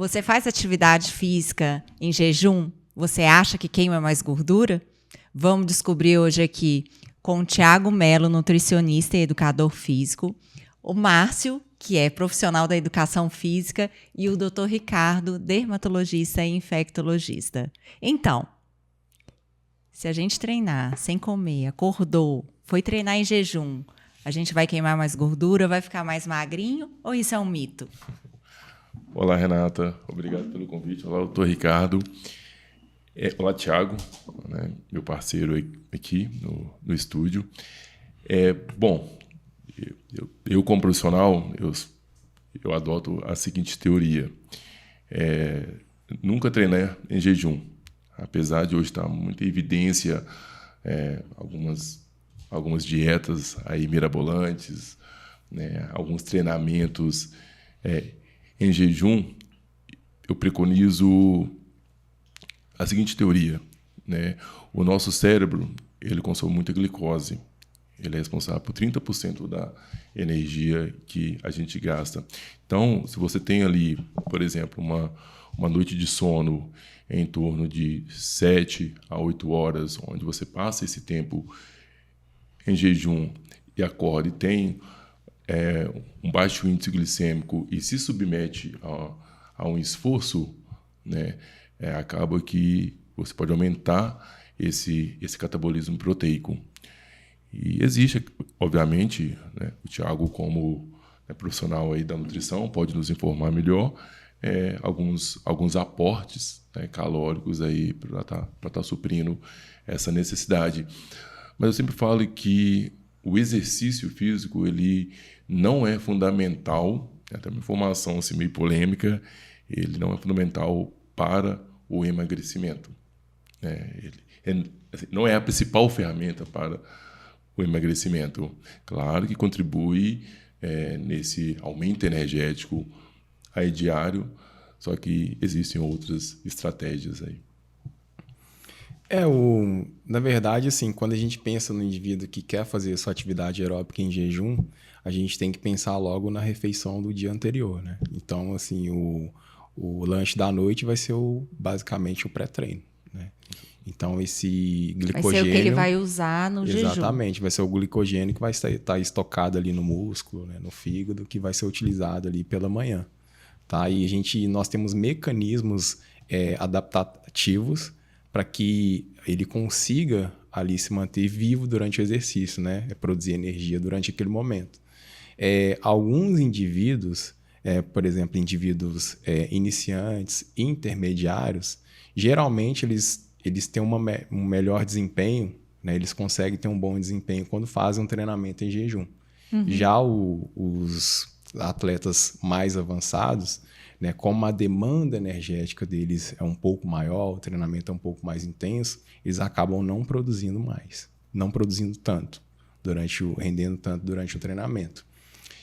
Você faz atividade física em jejum? Você acha que queima mais gordura? Vamos descobrir hoje aqui com o Thiago Mello, nutricionista e educador físico, o Márcio, que é profissional da educação física, e o Dr. Ricardo, dermatologista e infectologista. Então, se a gente treinar sem comer, acordou, foi treinar em jejum, a gente vai queimar mais gordura, vai ficar mais magrinho ou isso é um mito? Olá, Renata. Obrigado pelo convite. Olá, doutor Ricardo. Olá, Thiago, né, meu parceiro aqui no estúdio. Bom, eu como profissional, eu adoto a seguinte teoria. Nunca treinei em jejum, apesar de hoje estar muita evidência, algumas dietas aí mirabolantes, né, alguns treinamentos em jejum. Eu preconizo a seguinte teoria, né? O nosso cérebro, ele consome muita glicose. Ele é responsável por 30% da energia que a gente gasta. Então, se você tem ali, por exemplo, uma noite de sono em torno de 7 a 8 horas, onde você passa esse tempo em jejum e acorda e tem um baixo índice glicêmico e se submete a um esforço, né, acaba que você pode aumentar esse catabolismo proteico. E existe, obviamente, né, o Thiago, como profissional aí da nutrição, pode nos informar melhor, alguns aportes, né, calóricos aí para tá suprindo essa necessidade. Mas eu sempre falo que o exercício físico ele não é fundamental, até uma informação assim, meio polêmica, ele não é fundamental para o emagrecimento. Ele não é a principal ferramenta para o emagrecimento. Claro que contribui nesse aumento energético aí diário, só que existem outras estratégias aí. Na verdade, assim, quando a gente pensa no indivíduo que quer fazer sua atividade aeróbica em jejum, a gente tem que pensar logo na refeição do dia anterior, né? Então, assim, o lanche da noite vai ser basicamente o pré-treino, né? Então, esse glicogênio... Vai ser o que ele vai usar no jejum. Exatamente, vai ser o glicogênio que vai estar estocado ali no músculo, né, no fígado, que vai ser utilizado ali pela manhã. Tá? E nós temos mecanismos adaptativos para que ele consiga ali se manter vivo durante o exercício, né? Produzir energia durante aquele momento. Alguns indivíduos, por exemplo, indivíduos iniciantes, intermediários, geralmente eles têm um melhor desempenho, né? Eles conseguem ter um bom desempenho quando fazem um treinamento em jejum. Uhum. Já os atletas mais avançados, né, como a demanda energética deles é um pouco maior, o treinamento é um pouco mais intenso, eles acabam não produzindo mais, não produzindo tanto, rendendo tanto durante o treinamento.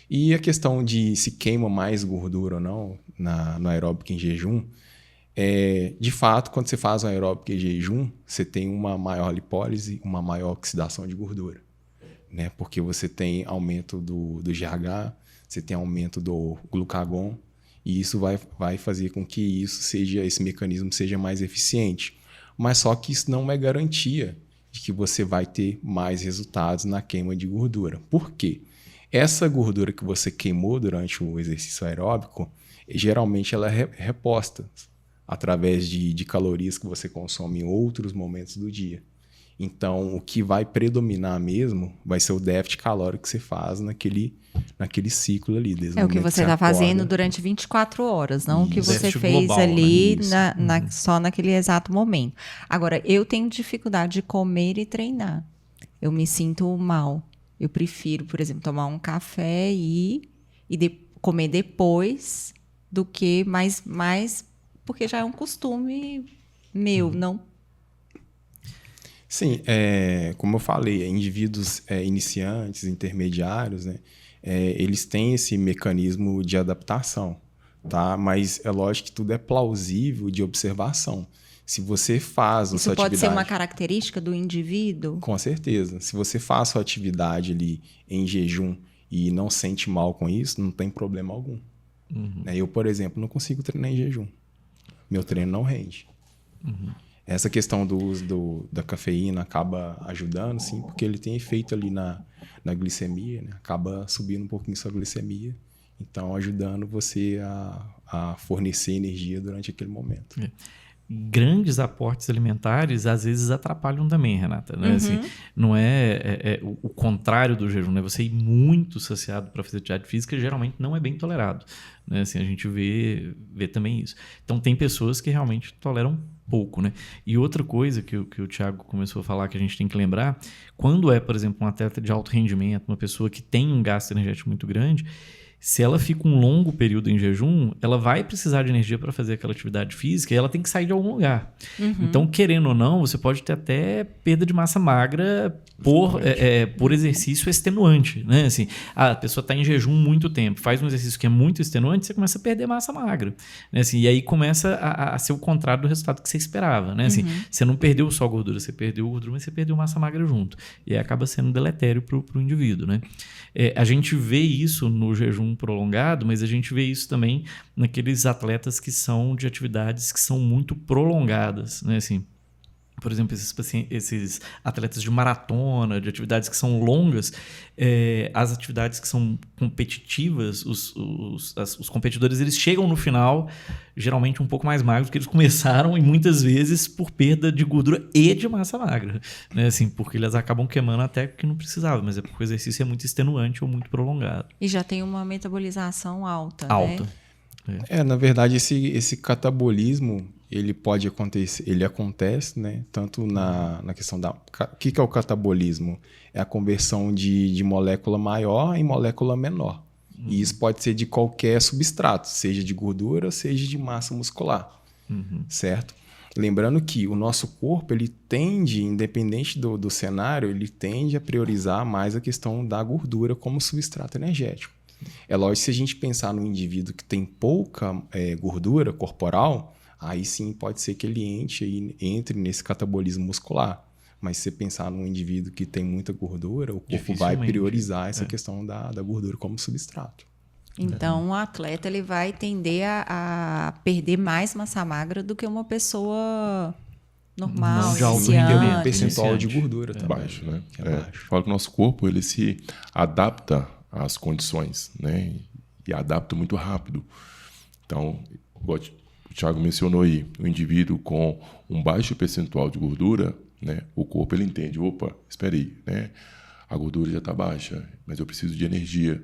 E a questão de se queima mais gordura ou não no aeróbico em jejum, de fato, quando você faz um aeróbico em jejum, você tem uma maior lipólise, uma maior oxidação de gordura, né? Porque você tem aumento do GH, você tem aumento do glucagon, e isso vai fazer com que esse mecanismo seja mais eficiente. Mas só que isso não é garantia de que você vai ter mais resultados na queima de gordura. Por quê? Essa gordura que você queimou durante o exercício aeróbico, geralmente ela é reposta através de calorias que você consome em outros momentos do dia. Então, o que vai predominar mesmo vai ser o déficit calórico que você faz naquele ciclo ali. É o que você está fazendo durante 24 horas, não o que você fez global, ali né? só naquele exato momento. Agora, eu tenho dificuldade de comer e treinar. Eu me sinto mal. Eu prefiro, por exemplo, tomar um café e comer depois do que mais porque já é um costume meu, não. Sim, como eu falei, indivíduos iniciantes, intermediários, né, eles têm esse mecanismo de adaptação, tá? Mas é lógico que tudo é plausível de observação. Se você faz a sua atividade... Isso pode ser uma característica do indivíduo? Com certeza. Se você faz a sua atividade ali em jejum e não sente mal com isso, não tem problema algum. Né? Eu, por exemplo, não consigo treinar em jejum. Meu treino não rende. Essa questão do uso da cafeína acaba ajudando, sim, porque ele tem efeito ali na glicemia, né? Acaba subindo um pouquinho sua glicemia. Então, ajudando você a fornecer energia durante aquele momento. Grandes aportes alimentares às vezes atrapalham também, Renata, né? Assim, não é o contrário do jejum, né? Você ir muito saciado para fazer atividade física geralmente não é bem tolerado, né? Assim, a gente vê também isso. Então tem pessoas que realmente toleram pouco, né? E outra coisa que o Thiago começou a falar que a gente tem que lembrar, quando é, por exemplo, um atleta de alto rendimento, uma pessoa que tem um gasto energético muito grande, se ela fica um longo período em jejum, ela vai precisar de energia para fazer aquela atividade física e ela tem que sair de algum lugar. Então, querendo ou não, você pode ter até perda de massa magra por exercício extenuante, né? Assim, a pessoa está em jejum muito tempo, faz um exercício que é muito extenuante, você começa a perder massa magra, né? Assim, e aí começa a ser o contrário do resultado que você esperava, né? Assim, você não perdeu só gordura, você perdeu gordura, mas você perdeu massa magra junto. E aí acaba sendo deletério para o indivíduo, né? A gente vê isso no jejum prolongado, mas a gente vê isso também naqueles atletas que são de atividades que são muito prolongadas, né? Assim, por exemplo, esses atletas de maratona, de atividades que são longas, as atividades que são competitivas, os competidores eles chegam no final geralmente um pouco mais magros do que eles começaram e muitas vezes por perda de gordura e de massa magra, né? Assim, porque eles acabam queimando até que não precisava, mas é porque o exercício é muito extenuante ou muito prolongado. E já tem uma metabolização alta, Alta. né? Na verdade, esse catabolismo, ele pode acontecer, ele acontece, né? Tanto na questão da... O que é o catabolismo? É a conversão de molécula maior em molécula menor. E isso pode ser de qualquer substrato, seja de gordura, seja de massa muscular, certo? Lembrando que o nosso corpo, ele tende, independente do cenário, ele tende a priorizar mais a questão da gordura como substrato energético. É lógico, se a gente pensar num indivíduo que tem pouca gordura corporal, aí sim pode ser que ele entre nesse catabolismo muscular. Mas se você pensar num indivíduo que tem muita gordura, o corpo vai priorizar essa questão da gordura como substrato. Então, o atleta ele vai tender a perder mais massa magra do que uma pessoa normal, Não de alto iniciante. rendimento. Tem um percentual de iniciante. gordura também. Baixo, né? Baixo. Fala que o nosso corpo ele se adapta às condições, né? E adapta muito rápido. Então, igual o Thiago mencionou aí, o indivíduo com um baixo percentual de gordura, né? O corpo ele entende, opa, espera aí, né? A gordura já está baixa, mas eu preciso de energia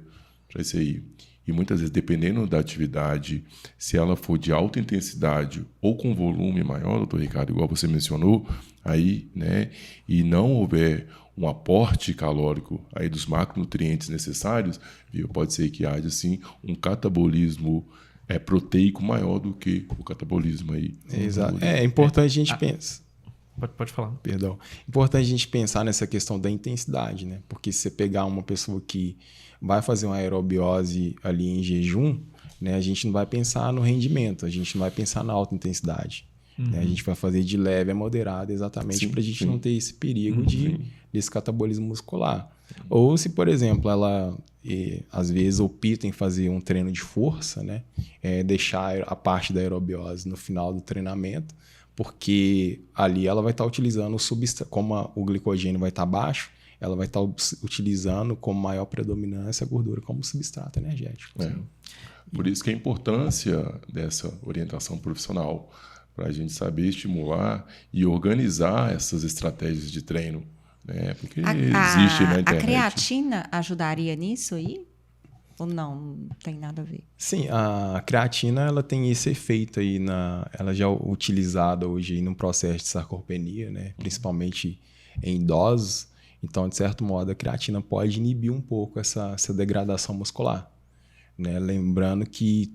para isso aí. E muitas vezes, dependendo da atividade, se ela for de alta intensidade ou com volume maior, doutor Ricardo, igual você mencionou, aí, né, e não houver um aporte calórico aí dos macronutrientes necessários, viu, pode ser que haja, sim, um catabolismo proteico maior do que o catabolismo aí. Exato. É importante a gente pensar. Pode falar. Perdão. Importante a gente pensar nessa questão da intensidade, né? Porque se você pegar uma pessoa que vai fazer uma aerobiose ali em jejum, né? A gente não vai pensar no rendimento, a gente não vai pensar na alta intensidade. Né? A gente vai fazer de leve a moderada exatamente para a gente não ter esse perigo desse catabolismo muscular. Ou se, por exemplo, ela às vezes opta em fazer um treino de força, né? Deixar a parte da aerobiose no final do treinamento, porque ali ela vai estar utilizando o substrato, como o glicogênio vai estar baixo, ela vai estar utilizando como maior predominância a gordura como substrato energético. Por isso que a importância dessa orientação profissional, para a gente saber estimular e organizar essas estratégias de treino, né? Porque existe na internet. A creatina ajudaria nisso aí? Ou não tem nada a ver? Sim, a creatina ela tem esse efeito aí, ela já é utilizada hoje aí no processo de sarcopenia, né? Principalmente em idosos. Então, de certo modo, a creatina pode inibir um pouco essa degradação muscular, né? Lembrando que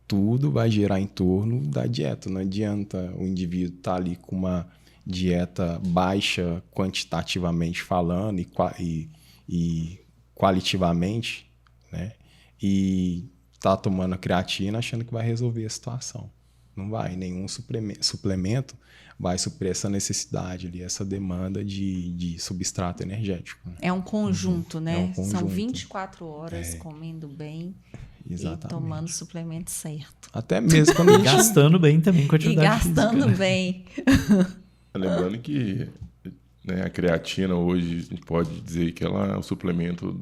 tudo vai girar em torno da dieta. Não adianta o indivíduo estar ali com uma dieta baixa quantitativamente falando e qualitativamente, né? E tá tomando a creatina achando que vai resolver a situação. Não vai. Nenhum suplemento vai suprir essa necessidade ali, essa demanda de substrato energético. É um conjunto, né? É um conjunto. São 24 horas comendo bem. Exatamente. E tomando o suplemento certo. Até mesmo quando a E gente... gastando bem também com a E atividade gastando física, né? bem. Lembrando que, né, a creatina hoje, a gente pode dizer que ela é um suplemento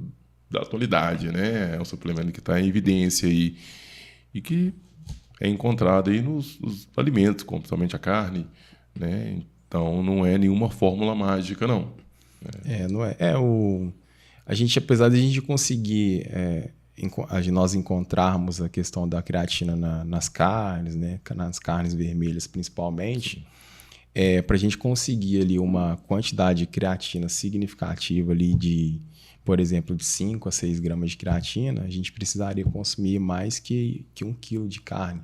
da atualidade, né? É um suplemento que está em evidência aí, e que é encontrado aí nos alimentos, como principalmente a carne, né? Então, não é nenhuma fórmula mágica, não. Não é. A gente, apesar de a gente conseguir nós encontrarmos a questão da creatina nas carnes, né? Nas carnes vermelhas principalmente, para a gente conseguir ali uma quantidade de creatina significativa ali de, por exemplo, de 5 a 6 gramas de creatina, a gente precisaria consumir mais que 1 quilo de carne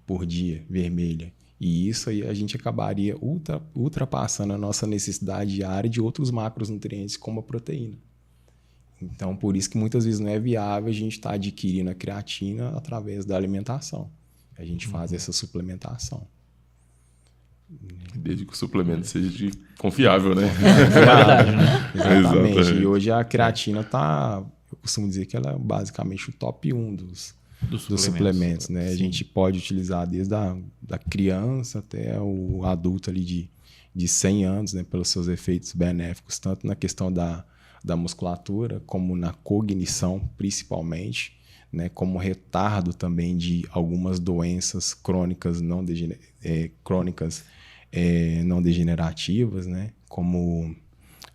por dia vermelha. E isso aí a gente acabaria ultrapassando a nossa necessidade diária de outros macronutrientes, como a proteína. Então, por isso que muitas vezes não é viável a gente estar adquirindo a creatina através da alimentação. A gente faz essa suplementação. Desde que o suplemento seja confiável, né? É verdade, né? Exatamente. Exatamente. E hoje a creatina eu costumo dizer que ela é basicamente o top 1 dos suplementos, né? A gente pode utilizar desde da criança até o adulto ali de 100 anos, né? Pelos seus efeitos benéficos, tanto na questão da musculatura, como na cognição, principalmente, né? Como retardo também de algumas doenças crônicas não degenerativas, né? Como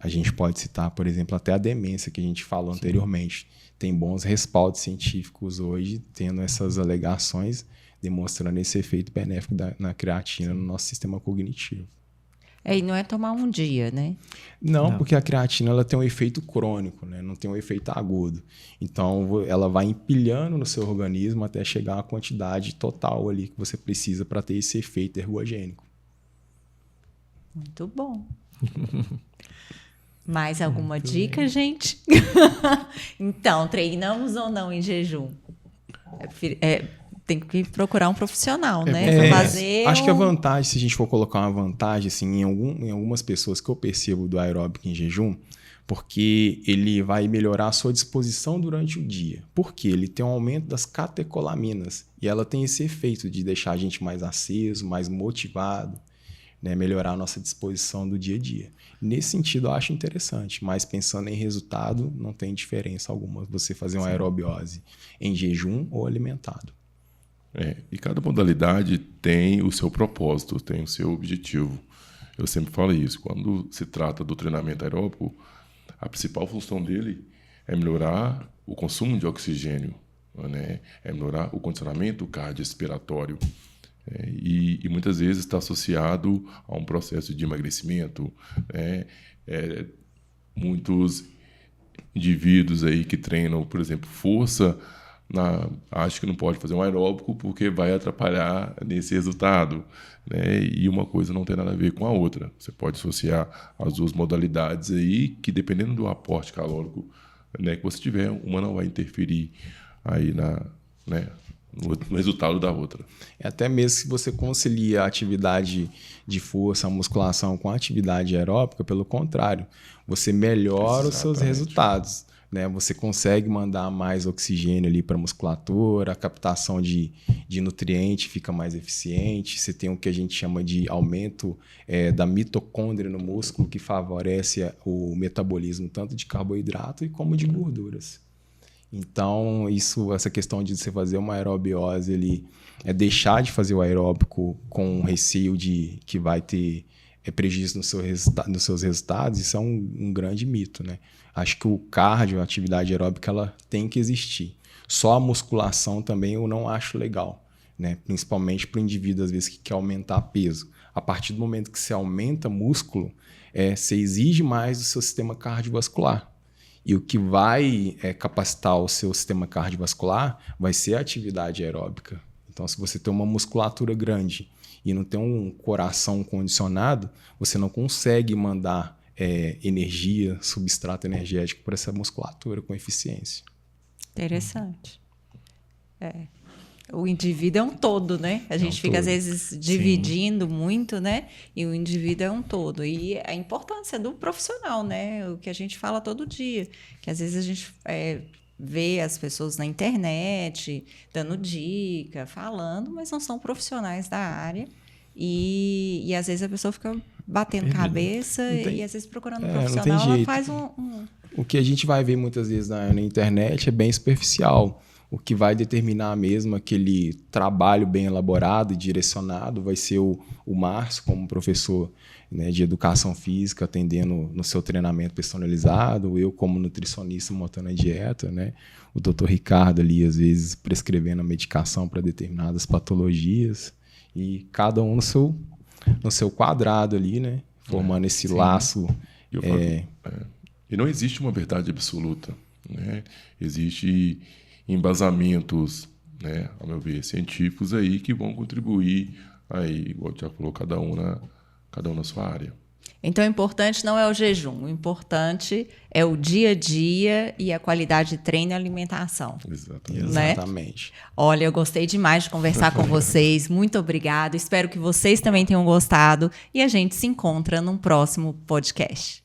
a gente pode citar, por exemplo, até a demência que a gente falou anteriormente. Tem bons respaldos científicos hoje, tendo essas alegações, demonstrando esse efeito benéfico na creatina no nosso sistema cognitivo. E não é tomar um dia, né? Não, porque a creatina ela tem um efeito crônico, né? Não tem um efeito agudo. Então, ela vai empilhando no seu organismo até chegar à quantidade total ali que você precisa para ter esse efeito ergogênico. Muito bom. Mais alguma dica, gente? Então, treinamos ou não em jejum? Tem que procurar um profissional, né? Acho que a vantagem, se a gente for colocar uma vantagem assim, em algumas pessoas que eu percebo do aeróbico em jejum, porque ele vai melhorar a sua disposição durante o dia. Porque ele tem um aumento das catecolaminas e ela tem esse efeito de deixar a gente mais aceso, mais motivado, né? Melhorar a nossa disposição do dia a dia. Nesse sentido, eu acho interessante, mas pensando em resultado, não tem diferença alguma você fazer uma aerobiose em jejum ou alimentado. E cada modalidade tem o seu propósito, tem o seu objetivo. Eu sempre falo isso. Quando se trata do treinamento aeróbico, a principal função dele é melhorar o consumo de oxigênio, né? É melhorar o condicionamento cardiorrespiratório. E muitas vezes está associado a um processo de emagrecimento. Muitos indivíduos aí que treinam, por exemplo, força, acho que não pode fazer um aeróbico porque vai atrapalhar nesse resultado, né? E uma coisa não tem nada a ver com a outra. Você pode associar as duas modalidades aí, que dependendo do aporte calórico, né, que você tiver, uma não vai interferir aí no resultado da outra. Até mesmo se você concilia a atividade de força, a musculação com a atividade aeróbica, pelo contrário, você melhora os seus resultados. Né? Você consegue mandar mais oxigênio ali para a musculatura, a captação de nutriente fica mais eficiente, você tem o que a gente chama de aumento da mitocôndria no músculo, que favorece o metabolismo tanto de carboidrato e como de gorduras. Então, essa questão de você fazer uma aerobiose, é deixar de fazer o aeróbico com receio de que vai ter prejuízo nos seus resultados, isso é um grande mito, né? Acho que o cardio, a atividade aeróbica, ela tem que existir. Só a musculação também eu não acho legal, né? Principalmente para o indivíduo, às vezes, que quer aumentar peso. A partir do momento que você aumenta músculo, você exige mais do seu sistema cardiovascular. E o que vai capacitar o seu sistema cardiovascular vai ser a atividade aeróbica. Então, se você tem uma musculatura grande e não tem um coração condicionado, você não consegue mandar energia, substrato energético para essa musculatura com eficiência. Interessante. O indivíduo é um todo, né? A gente fica, às vezes, dividindo muito, né? E o indivíduo é um todo. E a importância do profissional, né? O que a gente fala todo dia. Que, às vezes, a gente vê as pessoas na internet dando dica, falando, mas não são profissionais da área. E às vezes a pessoa fica batendo cabeça e às vezes procurando um profissional, ela faz O que a gente vai ver muitas vezes na internet é bem superficial. O que vai determinar mesmo aquele trabalho bem elaborado e direcionado vai ser o Márcio, como professor, né, de educação física, atendendo no seu treinamento personalizado, eu como nutricionista montando a dieta, né, o Dr. Ricardo ali, às vezes, prescrevendo a medicação para determinadas patologias, e cada um no seu quadrado ali, né, formando esse laço. E não existe uma verdade absoluta, né? Existe embasamentos, né, ao meu ver, científicos aí que vão contribuir aí, igual já falou, cada um na sua área. Então, o importante não é o jejum, o importante é o dia a dia e a qualidade de treino e alimentação. Exatamente. Né? Exatamente. Olha, eu gostei demais de conversar com vocês. Muito obrigada. Espero que vocês também tenham gostado. E a gente se encontra num próximo podcast.